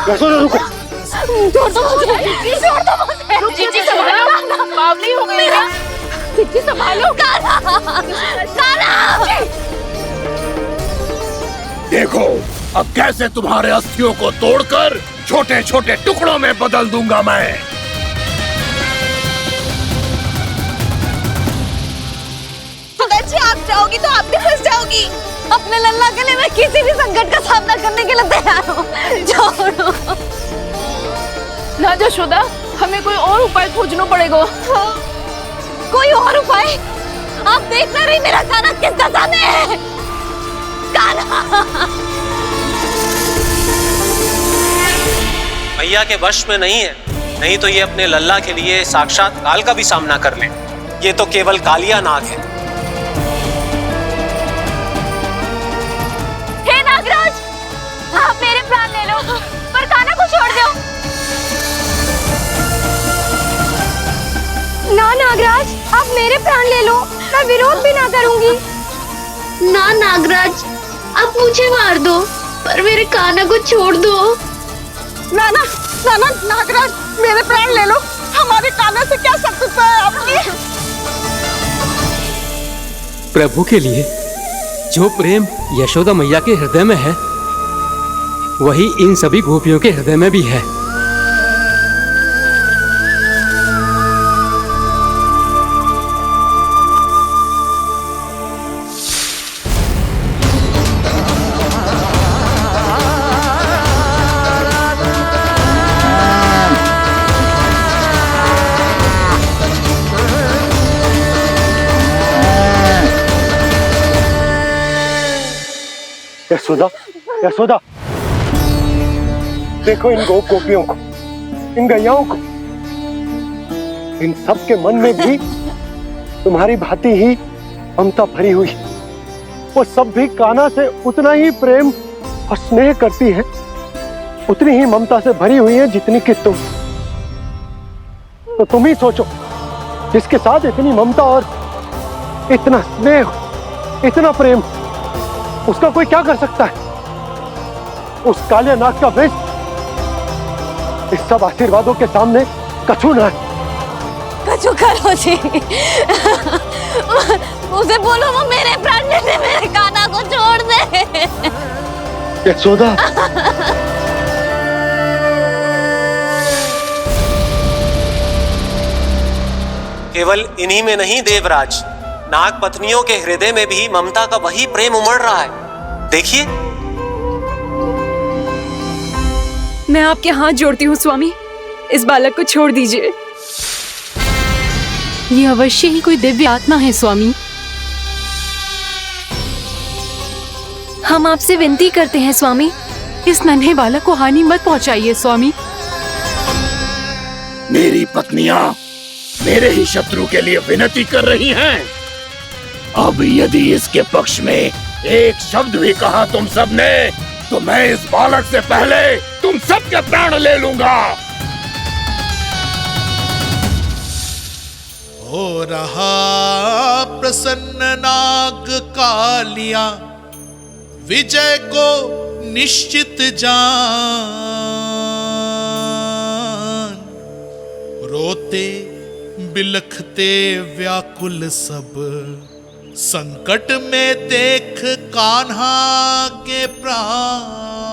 यशोदा रुको। छोड़ दो मुझे, छोड़ दो मुझे। जीजी संभालो, बावली हो गई है। जीजी संभालो। देखो अब कैसे तुम्हारे अस्थियों को तोड़कर छोटे छोटे टुकड़ों में बदल दूंगा मैं। जी आप जाओगी तो आप भी फंस जाओगी। अपने लल्ला के लिए मैं किसी भी संकट का सामना करने के लिए तैयार हूँ। छोड़ो ना यशोदा, हमें कोई और उपाय खोजना पड़ेगा। कोई और उपाय? आप देख ना रही मेरा काना किस दशा में है। काना मैया के वश में नहीं है, नहीं तो ये अपने लल्ला के लिए साक्षात काल का भी सामना कर ले। ये तो केवल कालिया नाग है। हे नागराज, आप मेरे प्राण ले लो पर काना को छोड़ दो। ना नागराज, आप मेरे प्राण ले लो, मैं विरोध भी ना करूंगी। ना नागराज, आप मुझे मार दो पर मेरे काना को छोड़ दो। ना ना ना ना नागराज, मेरे प्राण ले लो, हमारे काना से क्या शत्रुता है आपकी। प्रभु के लिए जो प्रेम यशोदा मैया के हृदय में है, वही इन सभी गोपियों के हृदय में भी है। यशोदा, यशोदा, देखो इन गोपियों को, इन गैयाओं को, इन सब के मन में भी तुम्हारी भांति ही ममता भरी हुई। वो सब भी कान्हा से उतना ही प्रेम और स्नेह करती है, उतनी ही ममता से भरी हुई है जितनी कि तुम। तो तुम ही सोचो, जिसके साथ इतनी ममता और इतना स्नेह, इतना प्रेम, उसका कोई क्या कर सकता है? उस काले नाग का विष इस सब आशीर्वादों के सामने कछु न है। कछु करो जी। उसे बोलो वो मेरे प्राण ले ले, मेरे काना को छोड़ दे। यशोदा, केवल इन्हीं में नहीं देवराज, नाग पत्नियों के हृदय में भी ममता का वही प्रेम उमड़ रहा है। देखिए। मैं आपके हाथ जोड़ती हूँ स्वामी, इस बालक को छोड़ दीजिए। ये अवश्य ही कोई दिव्य आत्मा है स्वामी। हम आपसे विनती करते हैं स्वामी, इस नन्हे बालक को हानि मत पहुंचाइए स्वामी। मेरी पत्नियां मेरे ही शत्रु के लिए विनती कर रही हैं। अब यदि इसके पक्ष में एक शब्द भी कहा तुम सबने, तो मैं इस बालक से पहले तुम सबके प्राण ले लूंगा। हो रहा प्रसन्न नाग कालिया, विजय को निश्चित जान। रोते बिलखते व्याकुल सब, संकट में देख कान्हा के प्राण।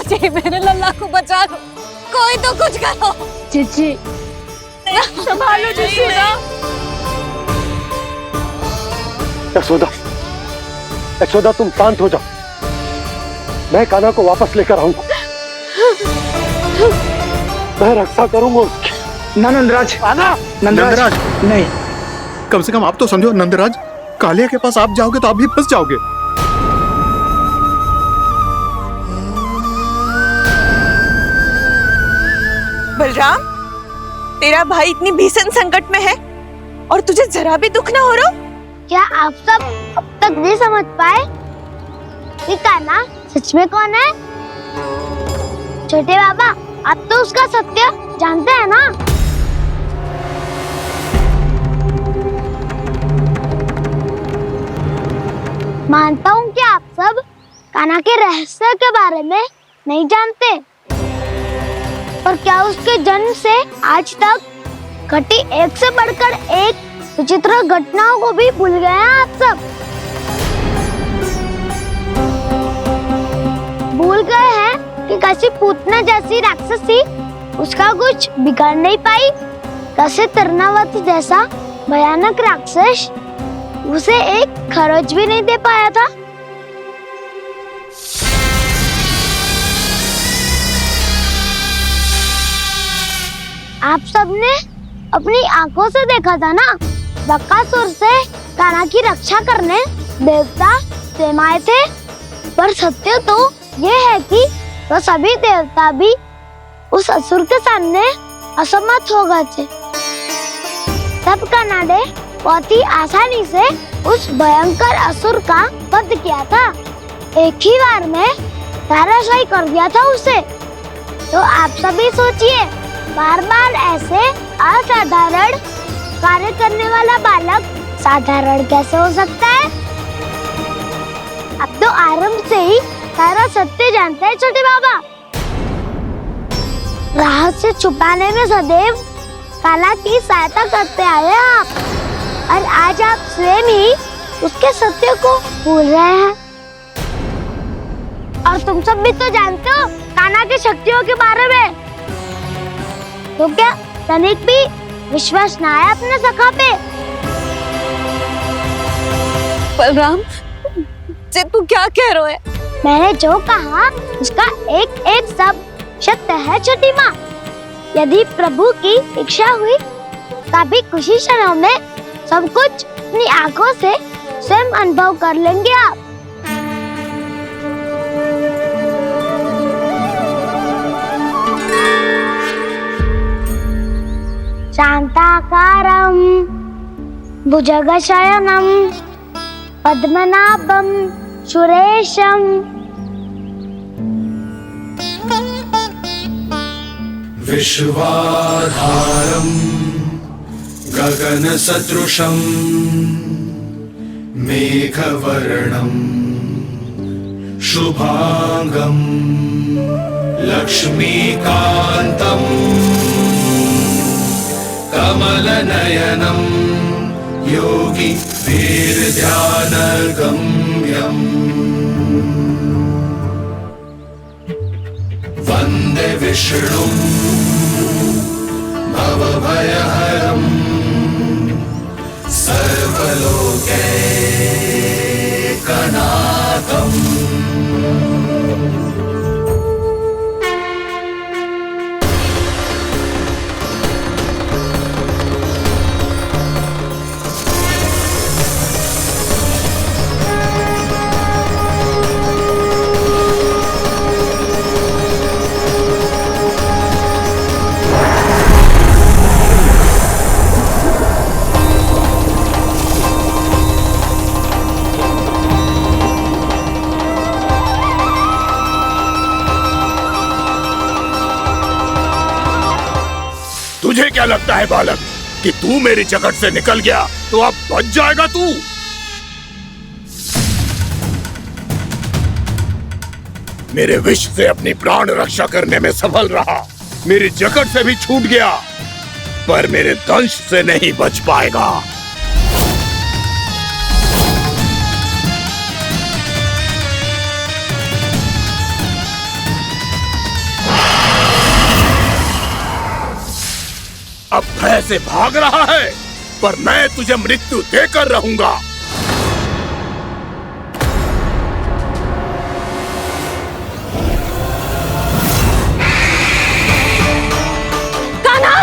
जी मेरे लल्ला को बचा लो, कोई तो कुछ करो। जीजी संभालो यशोदा। यशोदा, यशोदा तुम शांत हो जाओ, मैं कान्हा को वापस लेकर आऊंगा। मैं रक्षा करूंगा उसकी। ना नंदराज, नंदराज नहीं। कम से कम आप तो समझो नंदराज, कालिया के पास आप जाओगे तो आप भी फंस जाओगे। बलराम, तेरा भाई इतनी भीषण संकट में है और तुझे जरा भी दुख ना हो रहा? क्या आप सब अब तक नहीं समझ पाए कि कान्हा सच में कौन है? छोटे बाबा, आप तो उसका सत्य जानते हैं ना? मानता हूँ कि आप सब कान्हा के रहस्य के बारे में नहीं जानते, पर क्या उसके जन्म से आज तक घटी एक से बढ़कर एक विचित्र घटनाओं को भी भूल गए हैं आप सब? भूल गए हैं कि कैसी पूतना जैसी राक्षसी उसका कुछ बिगाड़ नहीं पाई, कैसे तरनावती जैसा भयानक राक्षस उसे एक खरोच भी नहीं दे पाया था। आप सबने अपनी आंखों से देखा था ना, बकासुर से कान्हा की रक्षा करने देवता स्वयं आए थे। पर सत्य तो ये है कि वो सभी देवता भी उस असुर के सामने असमर्थ हो गए थे। तब कान्हा ने बहुत ही आसानी से उस भयंकर असुर का वध किया था। एक ही बार में धराशायी कर दिया था उसे। तो आप सभी सोचिए, बार बार ऐसे असाधारण कार्य करने वाला बालक साधारण कैसे हो सकता है? अब तो आरंभ से ही सारा सत्य जानते हैं छोटे बाबा। रहस्य छुपाने में सदैव कान्हा की सहायता करते आए हैं आप, और आज आप स्वयं ही उसके सत्य को भूल रहे हैं। और तुम सब भी तो जानते हो कान्हा की शक्तियों के बारे में। तो क्या तनिक भी विश्वास न आया अपने सखा पे? बलराम, जे तू क्या कह रहा है? मैंने जो कहा उसका एक एक शब्द सत्य है छोटी माँ। यदि प्रभु की इच्छा हुई तभी कुछ ही क्षणों में सब कुछ अपनी आंखों से स्वयं अनुभव कर लेंगे आप। शांताकारं भुजगशयनं पद्मनाभं सुरेशं विश्वाधारं गगनसदृशं मेघवर्णं शुभांगं लक्ष्मीकान्तं कमलनयनं योगी वीरध्यानगम्यम् वन्दे विष्णुं भवभयहरं सर्वलोकैकनाथम्। तुझे क्या लगता है बालक कि तू मेरी जगत से निकल गया तो अब बच जाएगा तू? मेरे विष से अपनी प्राण रक्षा करने में सफल रहा, मेरी जगत से भी छूट गया, पर मेरे दंश से नहीं बच पाएगा। अब भय से भाग रहा है, पर मैं तुझे मृत्यु देकर रहूंगा। कान्हा!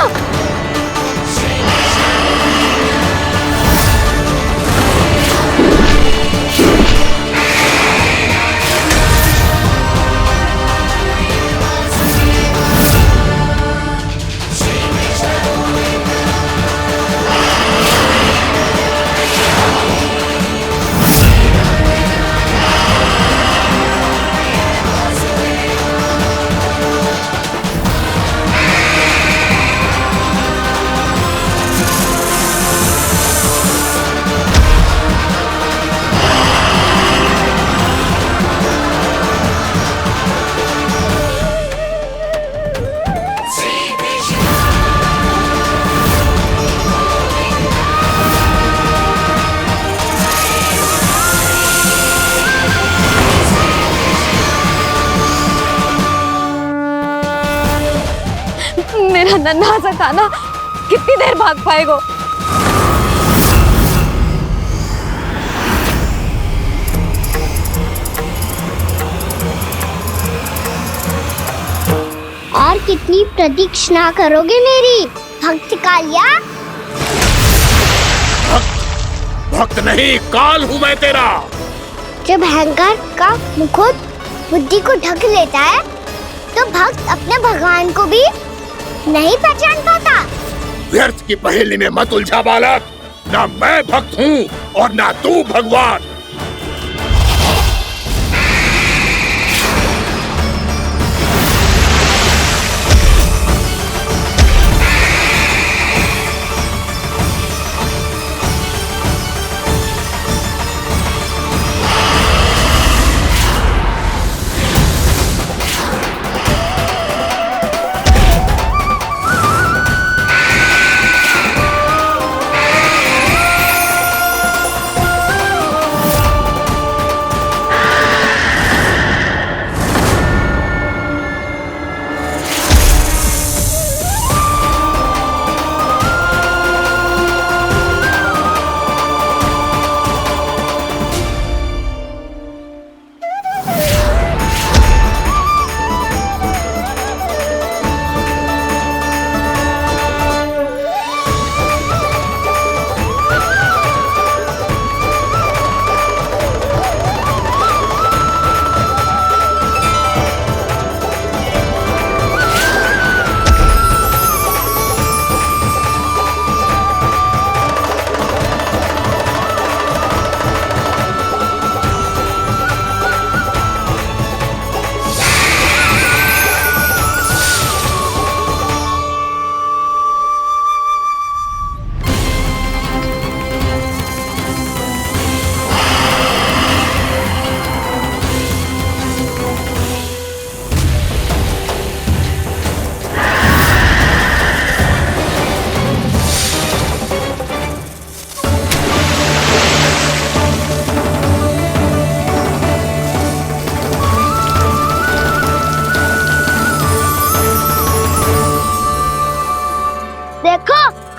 मेरा नन्हा सा कान्हा कितनी देर भाग पाएगा? और कितनी प्रतीक्षा करोगे मेरी भक्त कालिया? भक्त नहीं, काल हूँ मैं तेरा। जब अहंकार का मुकुट बुद्धि को ढक लेता है तो भक्त अपने भगवान को भी नहीं पहचान पाता। व्यर्थ की पहेली में मत उलझा बालक। ना मैं भक्त हूँ और ना तू भगवान।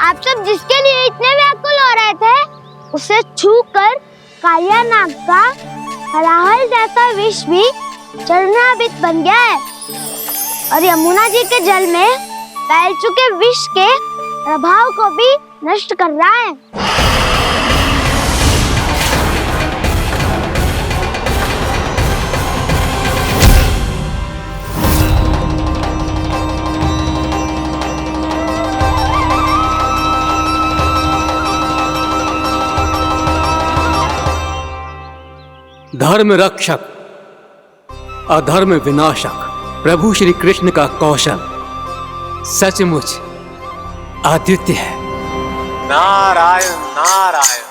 आप सब जिसके लिए इतने व्याकुल हो रहे थे उसे छूकर कालिया नाग का हलाहल जैसा विष भी चरणामृत बन गया है और यमुना जी के जल में फैल चुके विष के प्रभाव को भी नष्ट कर रहा है। धर्म रक्षक अधर्म विनाशक प्रभु श्री कृष्ण का कौशल सचमुच अद्वितीय है। नारायण नारायण।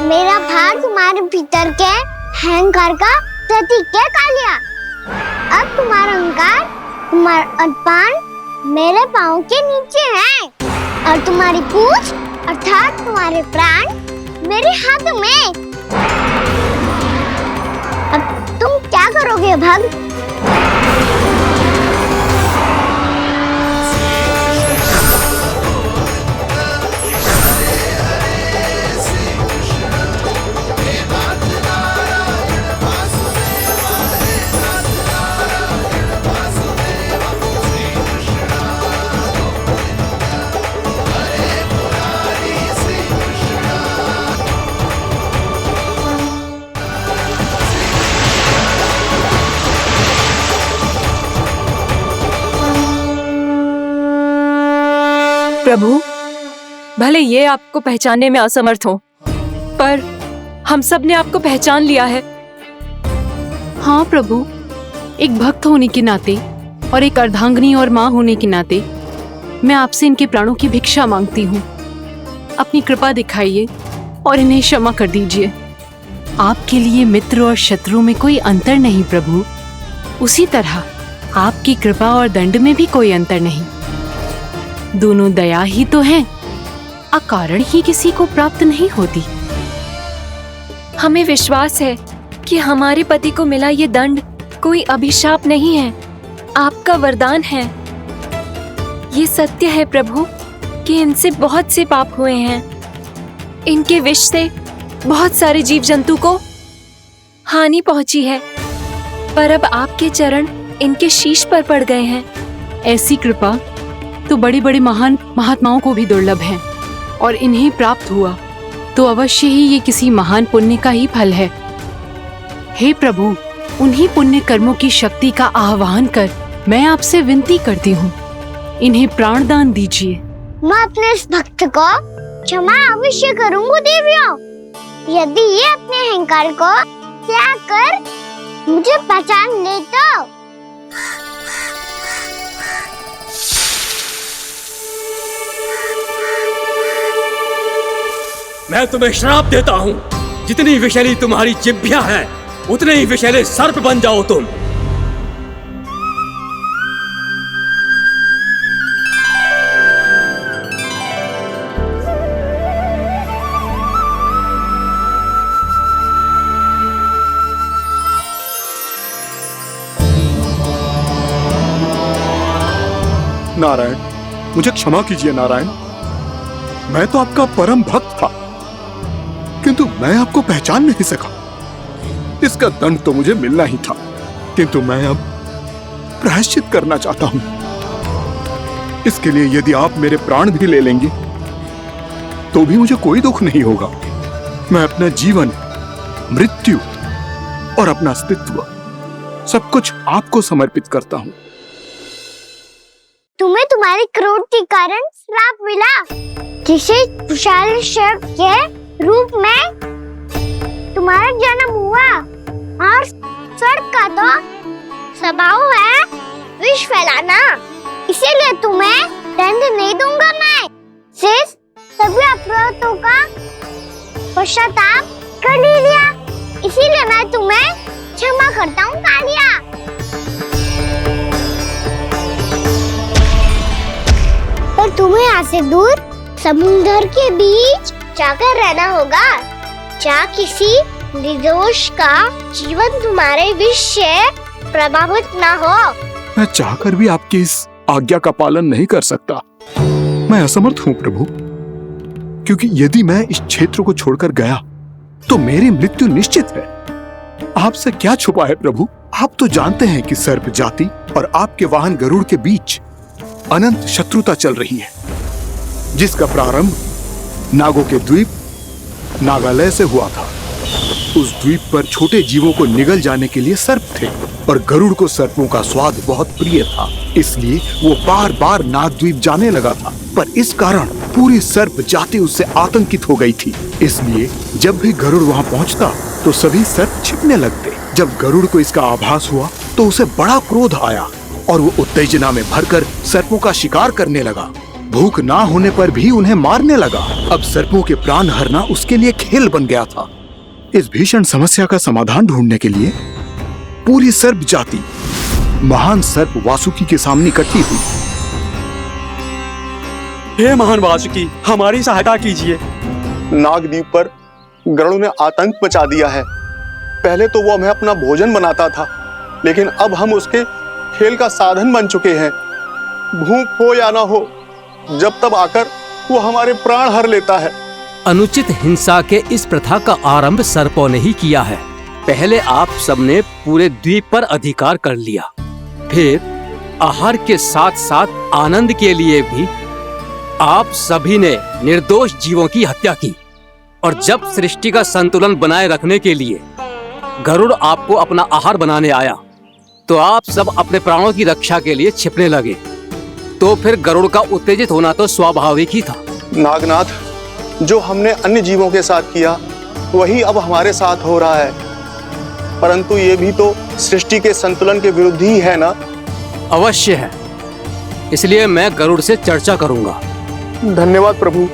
मेरा भाग तुम्हारे भीतर के अहंकार का प्रतीक है कालिया। अब तुम्हारा अहंकार, तुम्हारा अनपान मेरे पाँव के नीचे है और तुम्हारी पूंछ अर्थात तुम्हारे प्राण मेरे हाथ में। अब तुम क्या करोगे भक्त? प्रभु, भले ये आपको पहचानने में असमर्थ हो, पर हम सब ने आपको पहचान लिया है। हाँ प्रभु, एक भक्त होने के नाते और एक अर्धांगिनी और माँ होने के नाते मैं आपसे इनके प्राणों की भिक्षा मांगती हूँ। अपनी कृपा दिखाइए और इन्हें क्षमा कर दीजिए। आपके लिए मित्र और शत्रु में कोई अंतर नहीं प्रभु, उसी तरह आपकी कृपा और दंड में भी कोई अंतर नहीं। दोनों दया ही तो हैं, अकारण ही किसी को प्राप्त नहीं होती। हमें विश्वास है कि हमारे पति को मिला ये दंड कोई अभिशाप नहीं है, आपका वरदान है। ये सत्य है प्रभु कि इनसे बहुत से पाप हुए हैं। इनके विष से बहुत सारे जीव जंतु को हानि पहुंची है, पर अब आपके चरण इनके शीश पर पड़ गए हैं। ऐसी कृपा तो बड़े बड़े महान महात्माओं को भी दुर्लभ है, और इन्हें प्राप्त हुआ तो अवश्य ही ये किसी महान पुण्य का ही फल है। हे प्रभु, उन्हीं पुण्य कर्मों की शक्ति का आह्वान कर मैं आपसे विनती करती हूँ, इन्हें प्राण दान दीजिए। मैं अपने इस भक्त को क्षमा अवश्य करूंगी देवियों, यदि ये अपने अहंकार को त्याग कर मुझे पहचान ले तो। मैं तुम्हें श्राप देता हूँ, जितनी विषैली तुम्हारी जिह्वा है उतने ही विषैले सर्प बन जाओ तुम। नारायण, मुझे क्षमा कीजिए नारायण। मैं तो आपका परम भक्त था, किंतु मैं आपको पहचान नहीं सका। इसका दंड तो मुझे मिलना ही था, किंतु मैं अब प्रायश्चित करना चाहता हूं। इसके लिए यदि आप मेरे प्राण भी ले लेंगे तो भी मुझे कोई दुख नहीं होगा। मैं अपना जीवन, मृत्यु और अपना अस्तित्व सब कुछ आपको समर्पित करता हूं। तुम्हें तुम्हारी क्रोध के कारण श्राप मिला, जिसे विशाल सर्प के रूप में तुम्हारा जन्म हुआ, और सर्प का तो स्वभाव है विष फैलाना। इसीलिए तुम्हें दंड नहीं दूंगा मैं, सिर्फ सभी अपराधों का पश्चाताप कर लिया। इसीलिए मैं तुम्हें क्षमा करता हूँ कालिया। पर तुम्हें यहाँ से दूर समुद्र के बीच जाकर रहना होगा, जहाँ किसी निर्दोष का जीवन तुम्हारे विष से प्रभावित ना हो। मैं चाहकर भी आपकी इस आज्ञा का पालन नहीं कर सकता। मैं असमर्थ हूँ प्रभु, क्योंकि यदि मैं इस क्षेत्र को छोड़कर गया तो मेरी मृत्यु निश्चित है। आपसे क्या छुपा है प्रभु? आप तो जानते हैं कि सर्प जाति और आपके वाहन गरुड़ के बीच अनंत शत्रुता चल रही है, जिसका प्रारंभ नागों के द्वीप नागालय से हुआ था। उस द्वीप पर छोटे जीवों को निगल जाने के लिए सर्प थे, और गरुड़ को सर्पों का स्वाद बहुत प्रिय था, इसलिए वो बार बार नागद्वीप जाने लगा था। पर इस कारण पूरी सर्प जाति उससे आतंकित हो गई थी, इसलिए जब भी गरुड़ वहाँ पहुँचता तो सभी सर्प छिपने लगते। जब गरुड़ को इसका आभास हुआ तो उसे बड़ा क्रोध आया, और वो उत्तेजना में भरकर सर्पों का शिकार करने लगा। भूख ना होने पर भी उन्हें मारने लगा। अब सर्पों के प्राण हरना उसके लिए खेल बन गया था। इस भीषण समस्या का समाधान ढूंढने के लिए पूरी सर्प जाति महान सर्प वासुकी के सामने इकट्ठी हुई। हे महान वासुकी, हमारी सहायता कीजिए। नागद्वीप पर गरुड़ ने आतंक मचा दिया है। पहले तो वो हमें अपना भोजन बनाता था, लेकिन अब हम उसके खेल का साधन बन चुके हैं। भूख हो या ना हो, जब तब आकर वो हमारे प्राण हर लेता है। अनुचित हिंसा के इस प्रथा का आरंभ सर्पों ने ही किया है। पहले आप सबने पूरे द्वीप पर अधिकार कर लिया, फिर आहार के साथ साथ आनंद के लिए भी आप सभी ने निर्दोष जीवों की हत्या की। और जब सृष्टि का संतुलन बनाए रखने के लिए गरुड़ आपको अपना आहार बनाने आया, तो आप सब अपने प्राणों की रक्षा के लिए छिपने लगे। तो फिर गरुड़ का उत्तेजित होना तो स्वाभाविक ही था। नागनाथ, जो हमने अन्य जीवों के साथ किया वही अब हमारे साथ हो रहा है, परंतु ये भी तो सृष्टि के संतुलन के विरुद्ध ही है ना? अवश्य है, इसलिए मैं गरुड़ से चर्चा करूंगा। धन्यवाद प्रभु।